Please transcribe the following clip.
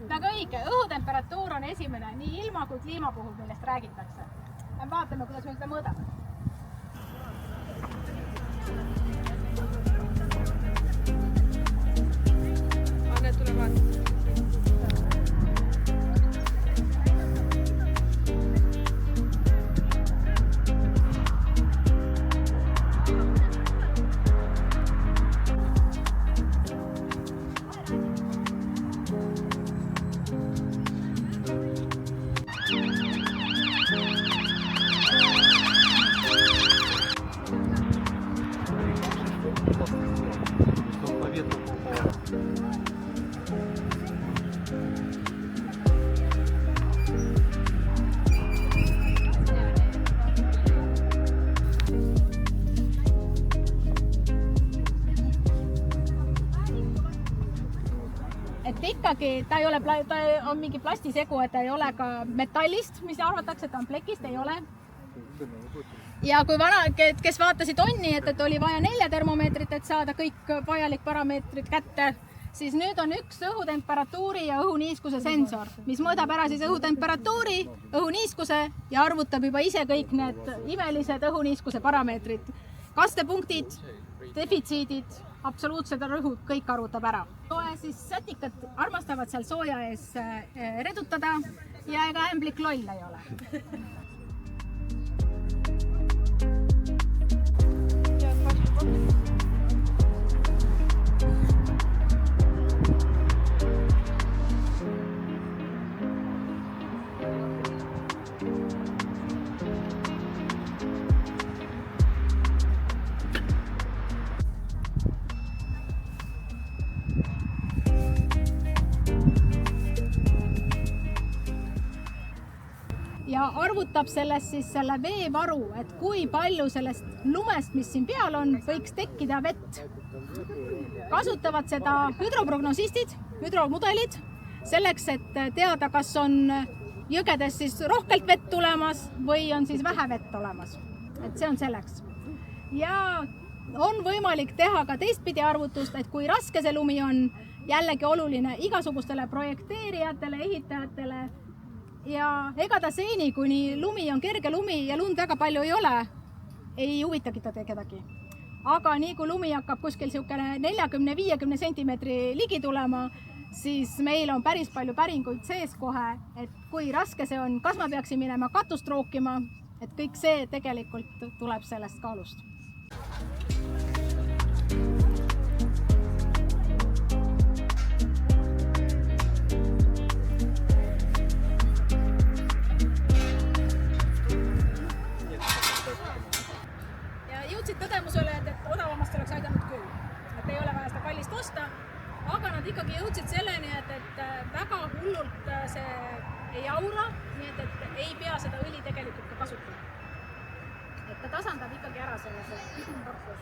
Väga õige, õhutemperatuur on esimene nii ilma kui kliima puhul, millest räägitakse. Vaatame, kuidas me seda mõõdame. Anne, tule vaata. Et ikkagi ta on mingi plastisegu, et ta ei ole ka metallist, mis arvatakse, et ta on plekist, ei ole. Ja kui kes vaatasid onni, et oli vaja 4 termomeetrit, et saada kõik vajalik parameetrid kätte, siis nüüd on üks õhutemperatuuri ja õhuniiskuse sensor, mis mõõdab ära siis õhutemperatuuri, õhuniiskuse ja arvutab juba ise kõik need imelised õhuniiskuse parameetrid. Kastepunktid, defitsiidid, absoluutsed rõhud, kõik arvutab ära. Siis sätikad armastavad seal sooja ees redutada ja ega ämblik loll ei ole. Ja arvutab sellest siis selle veevaru, et kui palju sellest lumest, mis siin peal on, võiks tekkida vett. Kasutavad seda hüdroprognosistid, hüdromudelid, selleks, et teada, kas on jõgedes siis rohkelt vett tulemas või on siis vähe vett olemas. Et see on selleks. Ja on võimalik teha ka teistpidi arvutust, et kui raske see lumi on, jällegi oluline igasugustele projekteerijatele, ehitajatele. Ja ega ta seni, kuni lumi on kerge lumi ja lund väga palju ei ole, ei huvitagi ta kedagi. Aga nii kui lumi hakkab kuskil 40-50 sentimeetri ligi tulema, siis meil on päris palju päringuid sees kohe, et kui raske see on, kas ma peaksin minema katust rookima, et kõik see tegelikult tuleb sellest kaalust. Tõdemusele, et odavamast oleks aidanud küll, et ei ole vaja seda kallist osta, aga nad ikkagi jõudsid selleni, et väga hullult see ei aura, nii et ei pea seda õli tegelikult ka kasutama. Et ta tasandab ikkagi ära sellise kappus.